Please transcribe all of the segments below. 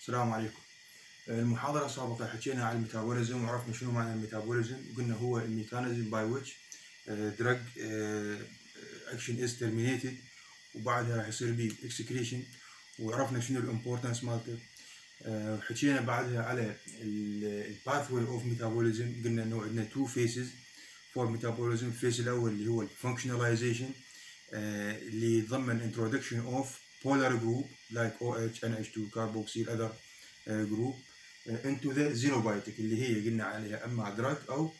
السلام عليكم. المحاضرة السابقة حكينا عن الميتابوليزم وعرفنا شنو معنى الميتابوليزم، قلنا هو الميكانيزم by which drug action is terminated وبعدها راح يصير به excretion، وعرفنا شنو الامبورتنس مالته. حكينا بعدها على الباثوي اوف ميتابوليزم، قلنا انه عندنا تو فيسز فور ميتابوليزم. الفيس الاول اللي هو الفانكشناليزيشن اللي يتضمن introduction of polar group like OH, NH2, carboxyl other group into the xenobiotic اللي هي قلنا عليها اما drug او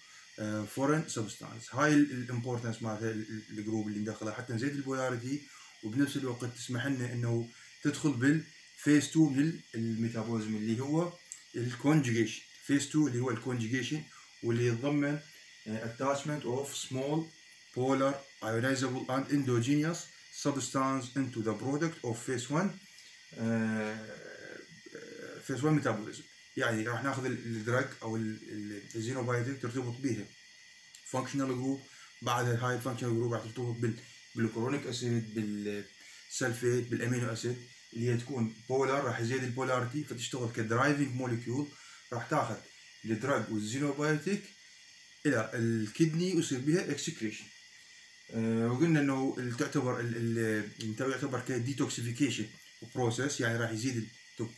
foreign substance. هاي الامبورتنس مال الجروب اللي ندخلها حتى نزيد البولاريتي، وبنفس الوقت تسمح لنا انه تدخل بالفيس 2 من الميتابوليزم اللي هو الكونجيجيشن. فيس 2 اللي هو الكونجيجيشن واللي يتضمن attachment of small polar ionizable and endogenous substance into the product of phase 1 phase 1 metabolism. يعني راح ناخذ الدراج او الزينوبايوتيك ترتبط بها functional group، بعدها هاي الفانكشنال جروب راح ترتبط بالجلوكورونيك اسيد، بالسلفيت، بالامينو اسيد اللي هي تكون بولار، راح يزيد البولاريتي فتشتغل كدرايفنج موليكيول، راح تاخذ الدراج والزينوبايوتيك الى الكدني ويصير بها اكسكريشن. وقلنا انه يعتبر كديتوكسيفيكيشن بروسيس، يعني راح يزيد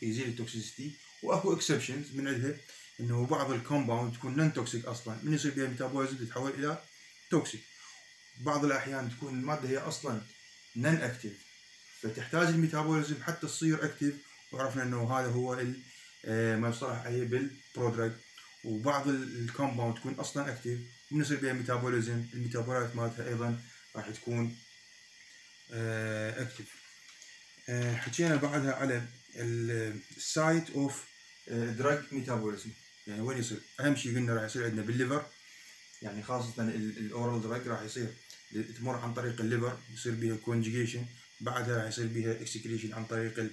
التوكسيسيتي. واكو اكسبشنز من عندها انه بعض الكومباوند تكون نون توكسيك اصلا، من يصير بها ميتابوليزم تتحول الى توكسيك. بعض الاحيان تكون الماده هي اصلا نون اكتيف فتحتاج الميتابوليزم حتى تصير اكتيف، وعرفنا انه هذا هو ما يصطلح عليه بالبرودراج. وبعض الكومباوند تكون اصلا اكتيف ومن يصير بها ميتابوليزم الميتابولايت مالتها ايضا راح تكون اكتيف. حكينا بعدها على السايت اوف دراج ميتابوليزم، يعني وين يصير. اهم شيء قلنا راح يصير عندنا بالليفر، يعني خاصه الاورال دراج راح يصير تمر عن طريق الليفر، يصير بها كونجيجيشن، بعدها راح يصير بها اكسكريشن عن طريق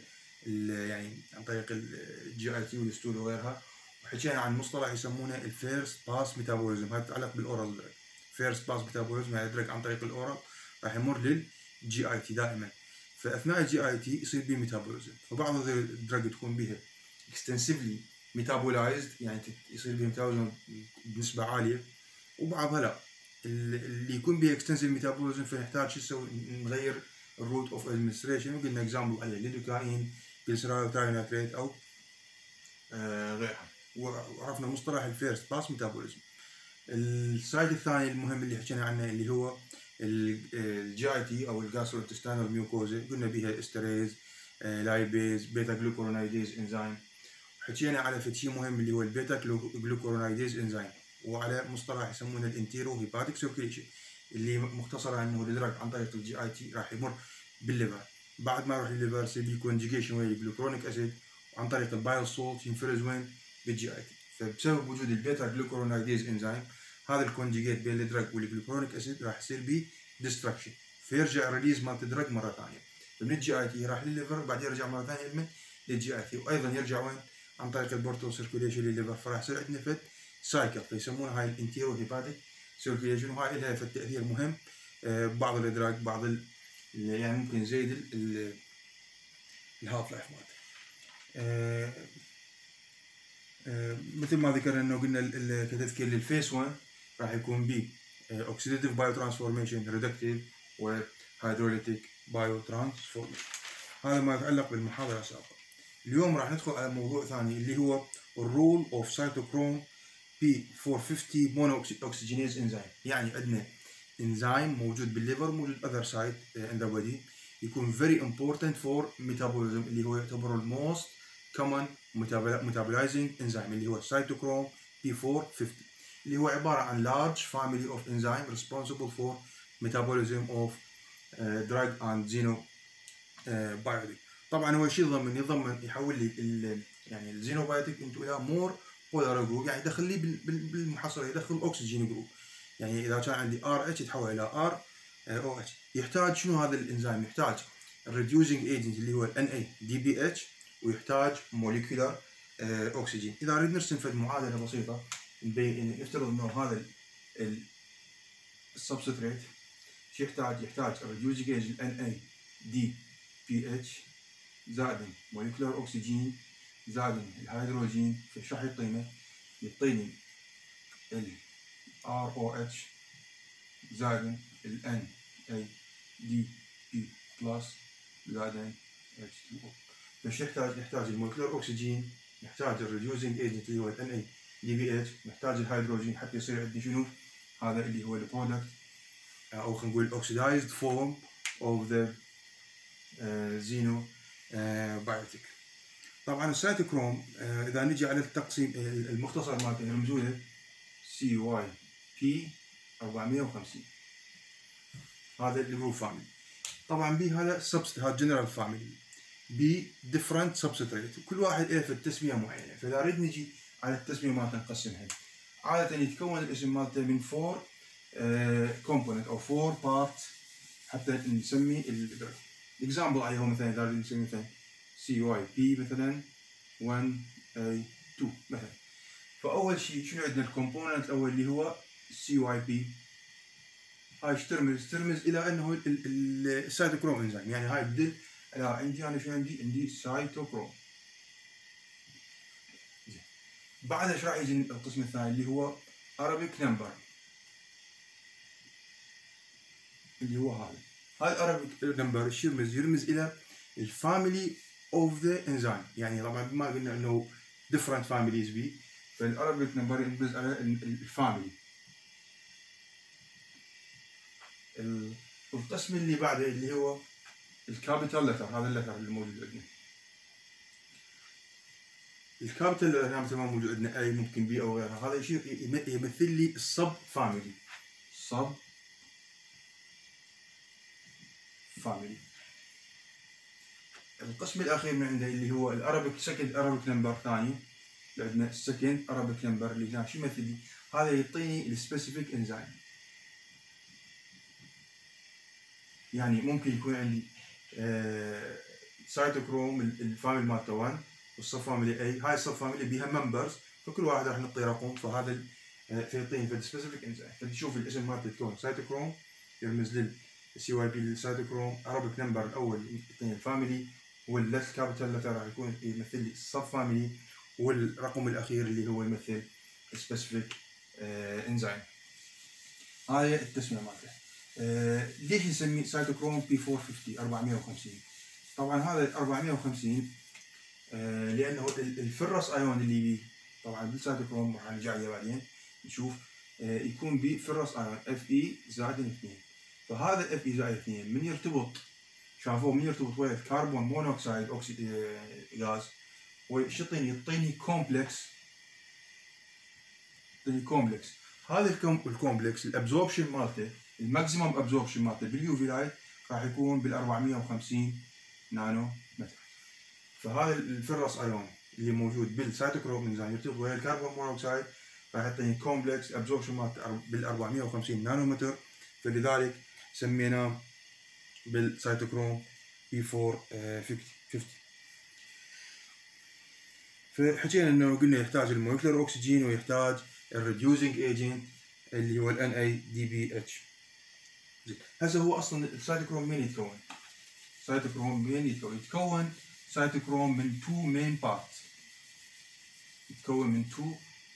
يعني عن طريق الجي اي تي والستول وغيرها. وحكينا عن مصطلح يسمونه الفيرست باس ميتابوليزم، هذا يتعلق بالاورال دراج. فيرست باس ميتابوليزم يعني دراج عن طريق الاورال راح يمر للجي اي تي دائما، فاثناء الجي اي تي يصير به ميتابوليزم. فبعض الدراج تكون بها اكستنسفلي ميتابولايزد، يعني يصير بها ميتابوليزم بنسبه عاليه، وبعضها لا. اللي يكون بها اكستنسيف ميتابوليزم فنحتاج شو نسوي؟ نغير الروت اوف ادمنستريشن، وقلنا اكزامبل عليه ليدوكاين، جليسرول تايوناتريت او غيرها. وعرفنا مصطلح الفيرست باس ميتابوليزم. السايد الثاني المهم اللي حكينا عنه اللي هو الجي اي تي او الجاستروانتستينال ميوكوزا، قلنا بها استريز، لايبيز، بيتا جلوكورونايديز انزيم. حكينا على شيء مهم اللي هو البيتا جلوكورونايديز انزيم، وعلى مصطلح يسمونه الانتيرو هيباتيك سيركيليشن اللي مختصره انه الدراج عن طريق الجي اي تي راح يمر بالليفر، بعد ما يروح للليفر يصير به كونجيجيشن ويا الجلوكورونيك اسيد، وعن طريق البايل سولت ينفرز وين؟ بالجي اي تي. فبسبب وجود البيتا جلوكورونايديز انزيم هذا الكونجيجيت بين الدراج والجلوكورونيك اسيد راح يصير به ديستركشن، فيرجع ريليز مالت الدراج مره ثانيه من الجي اي تي راح للليفر، بعدين يرجع مره ثانيه للجي اي تي، وايضا يرجع وين؟ عن طريق البورتال سيركيوليشن للليفر. فراح يصير عندنا فد سايكل فيسمونها هاي الانتيرو هيباتيك سيركيوليشن، وهاي لها فد تاثير مهم بعض الادراج بعض يعني ممكن يزيد الهاف لايف مالته. مثل ما ذكرنا انه قلنا كتذكير للفيس 1 راح يكون ب اوكسيديتيف بايو ترانسفورميشن، ريدكتيف وهيدروليتيك بايو ترانسفورميشن. هذا ما يتعلق بالمحاضره السابقه. اليوم راح ندخل على موضوع ثاني اللي هو الرول اوف سيتوكروم P450 مونو اوكسجينيز انزيم. يعني عندنا انزيم موجود بالليفر موجود other site in the body يكون very important for metabolism، اللي هو يعتبر الموست common metabolizing enzyme اللي هو cytochrome P450، اللي هو عبارة عن large family of enzyme responsible for metabolism of drug and xenobiotic. طبعا هو شيء يضمن يحول لي يعني الزينوبايوتيك انتو الى مور بولار جروب، يعني يدخل لي بالمحصله يدخل اكسجين جروب. يعني اذا كان عندي ار اتش يتحول الى ار او اتش. يحتاج شنو هذا الانزيم؟ يحتاج الريديوسينج ايجنت اللي هو الان اي دي بي اتش، ويحتاج موليكولار اكسجين. اذا نريد نرسم فد معادله بسيطه نبين، نفترض انه هذا السبستريت شو يحتاج الريديوسينج ايجنت ان اي دي بي اتش زائد موليكولار اكسجين زائد الهيدروجين، فايش راح يعطينا؟ يعطيني ال ROH زائد ال NADP بلس زائد H2O. فايش يحتاج؟ يحتاج المولكيولر أكسجين، يحتاج الريديوزنج ايجنت اللي هو ال NADPH، محتاج الهيدروجين حتى يصير عندي شنو؟ هذا اللي هو البرودكت أو خلينا نقول oxidized form of the xenobiotic. طبعا السيتوكروم اذا نجي على التقسيم المختصر مالته رمزوله CYP 450، هذا الجروب فاميلي. طبعا بي هذا هذا جنرال فاميلي، بي ديفرنت سبستريت، كل واحد له في التسميه معينه. فاذا نريد نجي على التسميه مالته نقسمها، عاده يتكون الاسم مالته من 4 كومبوننت او 4 بارت حتى نسمي الدرج. الاكزامبل عليهم مثلا اذا نريد نسمي مثلا CYP مثلا 1A2 مثلا. فاول شيء شنو عندنا؟ الكومبوننت الاول اللي هو CYP، هاي ترمز الى انه السيتوكروم انزيم، يعني هاي تدل على عندي انا شو عندي سيتوكروم. زين، بعدها ايش راح يجي القسم الثاني اللي هو Arabic number، اللي هو هذا. هاي Arabic number ايش يرمز الى الفاميلي اوف ذا انزيم، يعني طبعا ما قلنا انه different families بي، فالارابيك نمبر يرمز على الفاميلي. القسم اللي بعده اللي هو الكابيتال لتر، هذا اللتر اللي موجود عندنا. الكابيتال لتر مثل ما موجود عندنا اي ممكن بي او غيرها، هذا يشير يمثل لي السب فاميلي. القسم الاخير من عنده اللي هو الارابيك سكند ارابيك نمبر ثاني، عندنا السكند ارابيك نمبر اللي هنا شو يمثل لي؟ هذا يعطيني السبيسيفيك انزيم. يعني ممكن يكون عندي سيتوكروم الفاميلي مالته 1 والسب فاميلي اي، هاي السب فاميلي بيها ممبرز، فكل واحد راح نعطيه رقم، فهذا فيعطيني في السبيسيفيك انزيم. فتشوف الاسم مالته تكون سيتوكروم يرمز لل CYP للسيتوكروم، ارابيك نمبر الاول يعطيني الفاميلي، واللت كابيتال لتر راح يكون يمثل لي السب فاميلي، والرقم الاخير اللي هو يمثل السبيسيفيك انزيم. هاي التسميه مالته. ليش نسميه سيتوكروم P450 450؟ طبعا هذا 450 لانه الفرس ايون اللي بيه، طبعا بالسيتوكروم راح نرجع له بعدين نشوف يكون بيه فرس ايون Fe زائد 2. فهذا Fe زائد 2 من يرتبط، شافوه من يرتبط ويا الكربون مونوكسيد غاز، يعطيني كومبلكس. هذا الكومبلكس الابزوربشن مالته، الماكسيمم ابزوربشن مالته باليوفي لايت راح يكون بال 450 نانو متر. فهذا الفرس ايون اللي موجود بالسيتوكروم انزيم يرتبط ويا الكربون مونوكسيد راح يعطيني كومبلكس ابزوربشن مالته بال 450 نانو متر، فلذلك سميناه بالسيتوكروم P450. فحكينا انه قلنا يحتاج المولكيولر اوكسجين ويحتاج الريديوزنج ايجنت اللي هو ال NADPH. هسه هو اصلا السيتوكروم من يتكون؟ يتكون سيتوكروم من 2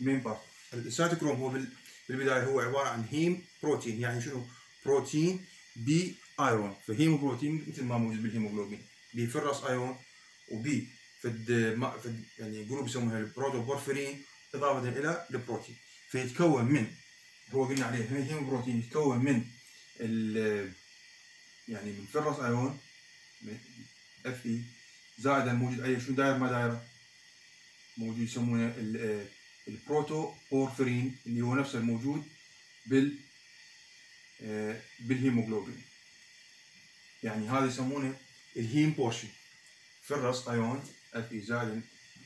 مين بارتس. السيتوكروم هو بالبدايه هو عباره عن هيم بروتين، يعني شنو؟ بروتين بي ايرون، فهيمو بروتين مثل ما موجود بالهيموغلوبين، بي فرس ايون وبي يعني جروب يسمونها البروتوبورفرين اضافه الى البروتين. فيتكون من، هو قلنا عليه هيمو بروتين يتكون من يعني من فرس ايون Fe زائد موجود عليه شو داير ما دايره موجود يسمونه البروتوبورفرين اللي هو نفسه الموجود بالهيموغلوبين، يعني هذا يسمونه الهيم بورشن. فرس ايون Fe زائد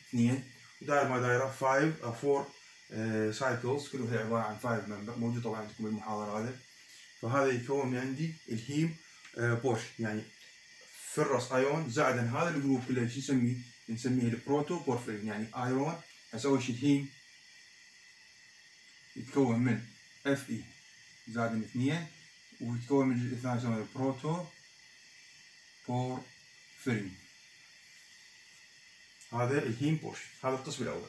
2 داير ما دايره 5 أو 4 سايكلز، كلها عباره عن 5 ممبر، موجود طبعا عندكم بالمحاضره هذا. فهذا يكون من عندي الهيم بورشن، يعني فرس ايون زائد هذا الجروب كله شو نسميه؟ نسميه البروتوبورفرين، يعني ايون اسوي شيء الهيم يتكون من Fe زائد 2 ويتكون من الجزء الثاني يسمونه البروتوبورفرين. هذا الهيم بورشن، هذا القسم الاول.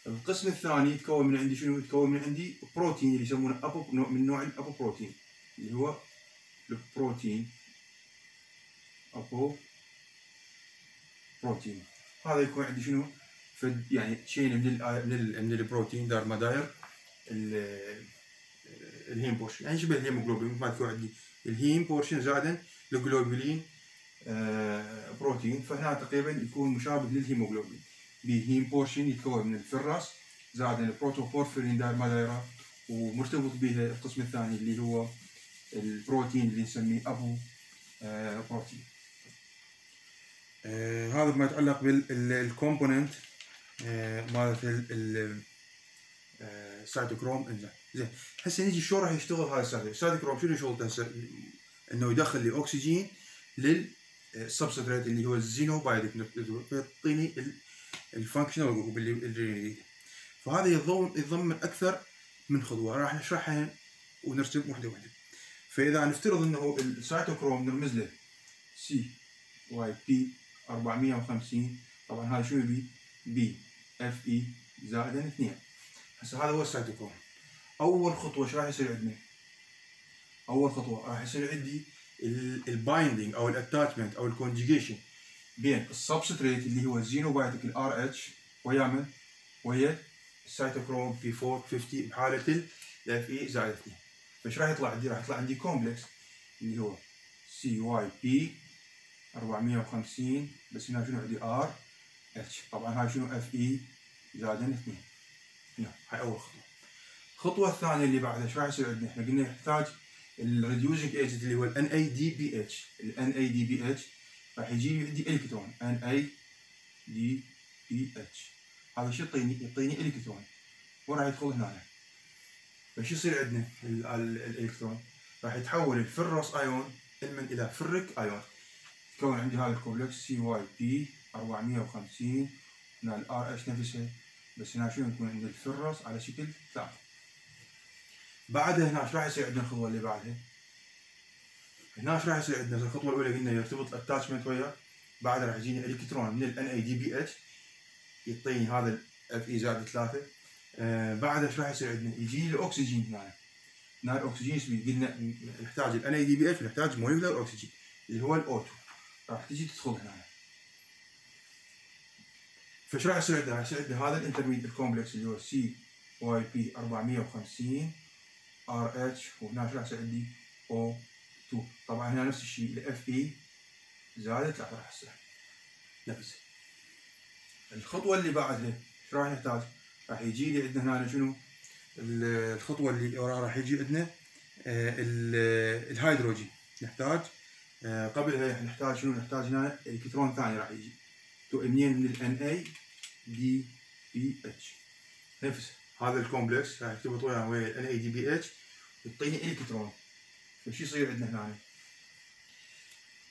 القسم الثاني يتكون من عندي شنو؟ يتكون من عندي بروتين اللي يسمونه من نوع الابو بروتين، اللي هو البروتين ابو بروتين. هذا يكون عندي شنو؟ يعني تشين من البروتين دار ما داير الهيم بورشن، يعني شبه الهيموجلوبين. مثل ما تكون عندي الهيم بورشن زائدا الجلوبولين بروتين، فهنا تقريبا يكون مشابه للهيموجلوبين. بهيم بورشن يتكون من الفراس زائدا البروتوبورفرين دار ما دايره، ومرتبط به القسم الثاني اللي هو البروتين اللي نسميه ابو بروتين. هذا ما يتعلق بالكومبوننت مالت السيتوكروم انزيم. زين هسه نيجي شو راح يشتغل هذا السيتوكروم؟ شنو شغلته هسه؟ انه يدخل لي اكسجين للسبستريت اللي هو الزينوبايديك، فيعطيني الفانكشنال جروب اللي فهذا يتضمن اكثر من خطوه، راح نشرحها ونرسم وحده وحده. فاذا نفترض انه السيتوكروم نرمز له سي واي بي 450، طبعا هذا شو يبي؟ بي اف اي زائدا 2. هسه هذا هو السيتوكروم. اول خطوه ايش راح يصير عندنا؟ اول خطوه راح يصير عندي البايندينج او الاتاتشمنت او الكونجيجيشن بين السبستريت اللي هو الزينوبايتيك الار اتش ويا من؟ ويا السيتوكروم بي 450 بحاله الاف اي زائد 2. فايش راح يطلع عندي؟ راح يطلع عندي كومبلكس اللي هو سي واي بي 450، بس هنا شنو عندي؟ ار اتش. طبعا هاي شنو؟ اف اي زائد 2. هنا هاي اول خطوه. الخطوه الثانيه اللي بعدها ايش راح يصير عندنا؟ احنا قلنا نحتاج الريديوسنج ايجنت اللي هو ال NADPH. ال NADPH راح يجي لي عندي الكترون NADPH. هذا شو يعطيني؟ يعطيني الكترون وراح يدخل هنا. فايش يصير عندنا؟ الالكترون راح يتحول الفرس ايون الى فريك ايون. يتكون عندي هذا الكومبلكس سي واي بي 450، هنا الار اتش نفسها، بس هنا شنو يكون عندي؟ الفرس على شكل 3. بعدها هنا ايش راح يصير عندنا الخطوه اللي بعدها؟ هنا ايش راح يصير عندنا؟ الخطوه الاولى قلنا يرتبط الاتاتشمنت وياه، بعدها راح يجيني الكترون من ال NADPH يعطيني هذا اف اي زائد 3. بعدها ايش راح يصير عندنا؟ يجي لي الاكسجين هنا الاكسجين ايش قلنا؟ نحتاج ال NADPH ونحتاج موليكولر اوكسجين اللي هو الأوتو، راح تجي تدخل هنا. فايش راح يصير عندنا؟ راح يصير عندنا هذا الانترميد الكومبلكس اللي هو سي واي بي 450 ار اتش، وهنا ايش راح يصير عندي؟ او 2. طبعا هنا نفس الشيء الاف اي زائد 3 راح يصير نفس. الخطوه اللي بعدها ايش راح نحتاج؟ راح يجي لي عندنا هنا شنو؟ الخطوه اللي راح يجي عندنا الهيدروجين. نحتاج قبلها نحتاج شنو؟ نحتاج هنا الكترون ثاني راح يجي منين؟ من ال NADPH. نفس هذا الكومبلكس راح يرتبط ويا NADPH يعطيني الكترون. فشو يصير عندنا هنا؟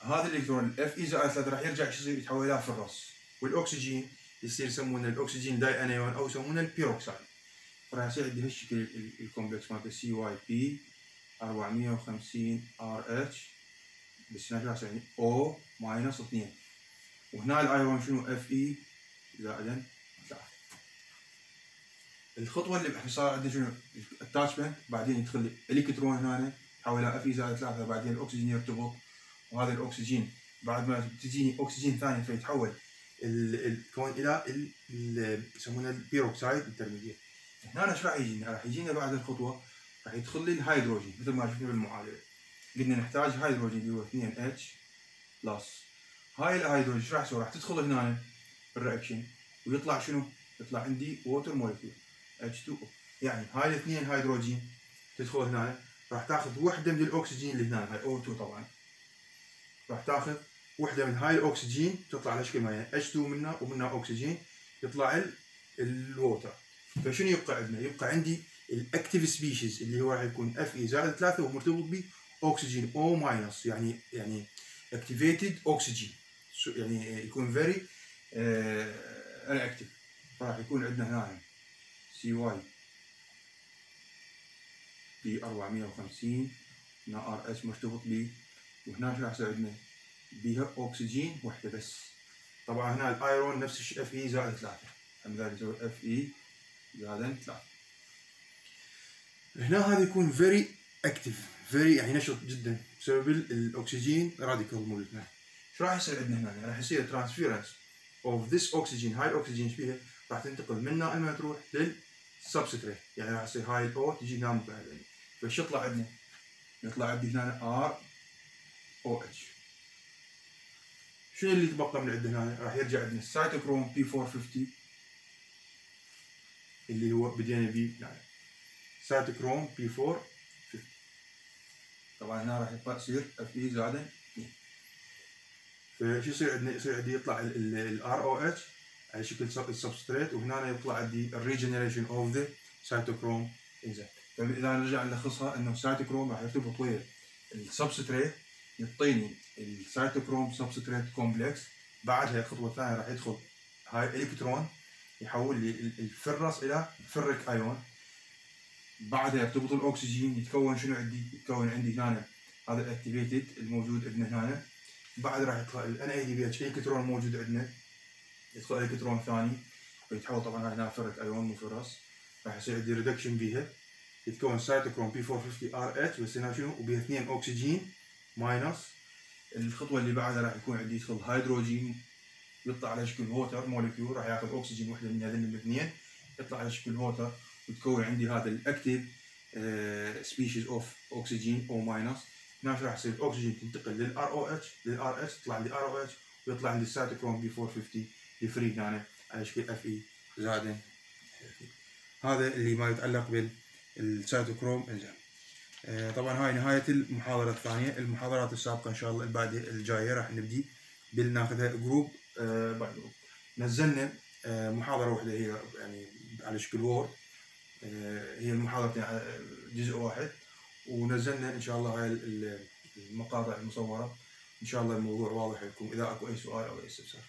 هذا الالكترون الاف اي زائد 3 راح يرجع شو يصير؟ يتحول الى فرس، والاكسجين يصير يسمونه الاكسجين داي انايون او يسمونه البيروكسيد. فراح يصير عندي هالشكل الكومبلكس مالته سي واي بي 450 ار اتش، بس هنا راح يصير او ماينس 2، وهنا الايون شنو؟ اف اي زائدا 3. الخطوه اللي صار عندنا شنو؟ الاتاتشمنت، بعدين يدخل لي الكترون هنا يتحول الى اف اي زائد 3، بعدين الاكسجين يرتبط، وهذا الاكسجين بعد ما تجيني اكسجين ثاني فيتحول الكون الى يسمونه البيروكسيد انترميديت. هنا ايش راح يجينا؟ راح يجينا بعد الخطوه راح يدخل لي الهيدروجين مثل ما شفنا بالمعادله. قلنا نحتاج هيدروجين اللي هو 2H بلس. هاي الهيدروجين ايش راح يسوي؟ راح تدخل هنا بالرياكشن ويطلع شنو؟ يطلع عندي ووتر مولكيول H2O. يعني هاي الاثنين هيدروجين تدخل هنا راح تاخذ وحده من الاكسجين اللي هنا، هاي O2 طبعا، راح تاخذ وحده من هاي الاكسجين تطلع على شكل ماي H2 منها ومنها اكسجين يطلع الووتر. فشنو يبقى عندنا؟ يبقى عندي الاكتيف سبيشيز اللي هو راح يكون اف اي زائد 3 ومرتبط ب اكسجين او ماينس، يعني اكتيفيتد اوكسجين، يعني يكون فيري انكتيف. فراح يكون عندنا هنا سي واي بي 450 هنا ار اتش مرتبط ب، وهنا راح يصير عندنا بيها اكسجين وحده بس طبعا هنا الايرون نفس الشيء اف اي زائد 3 هم ذلك يسوي اف اي زائد 3. هنا هذا يكون فيري اكتف فيري يعني نشط جدا بسبب الاكسجين راديكال موجود هنا. شو راح يصير عندنا هنا؟ راح يصير ترانسفيرنس اوف ذيس اوكسجين، هاي الاكسجين ايش بيها؟ راح تنتقل من انها تروح للسبستريت، يعني راح يصير هاي الاو تجي هنا مقعده. فايش يطلع عندنا؟ يطلع عندي هنا ار او اتش. شنو اللي يتبقى من عندنا هنا؟ راح يرجع عندنا السيتوكروم بي 450 اللي هو بدينا به يعني سيتوكروم بي 450. طبعا هنا راح يصير اف اي زائد 2. فشو يصير عندنا؟ يصير عندي يطلع الار او اتش على شكل السبستريت، وهنا يطلع عندي الريجنريشن اوف ذا سيتوكروم انزين. فاذا نرجع نلخصها انه السيتوكروم راح يرتبط ويا السبستريت يعطيني السيتوكروم سبستريت كومبلكس. بعدها الخطوه الثانيه راح يدخل هاي الالكترون يحول لي الفرس الى فريك ايون. بعدها يرتبط الاكسجين يتكون شنو عندي؟ يتكون عندي هنا هذا الاكتيفيتد الموجود عندنا هنا. بعد راح يطلع ال NADPH الكترون موجود عندنا، يدخل الكترون ثاني ويتحول طبعا هنا فرق ايون مو فرص، راح يصير عندي ريدكشن بيها يتكون سيتوكروم بي 450 RH بس هنا شنو؟ وبيها 2 اكسجين ماينس. الخطوه اللي بعدها راح يكون عندي يدخل هيدروجين يطلع على شكل ووتر موليكيول، راح ياخذ اكسجين وحده من هذين الاثنين يطلع على شكل ووتر وتكون عندي هذا الاكتيف سبيشيز اوف اوكسجين او ماينس. هنا راح يصير الاكسجين تنتقل للار اتش يطلع عندي ار او اتش ويطلع عندي السيتوكروم بي 450 يفري هنا على شكل اف اي زائد. هذا اللي ما يتعلق بالسيتوكروم انزين. طبعا هاي نهايه المحاضره الثانيه. المحاضرات السابقه ان شاء الله البعد الجايه راح نبدي بناخذها جروب باي جروب. نزلنا محاضره واحده هي يعني على شكل وورد، هي المحاضرتين على جزء واحد، ونزلنا ان شاء الله هاي المقاطع المصوره. ان شاء الله الموضوع واضح لكم. اذا اكو اي سؤال او اي استفسار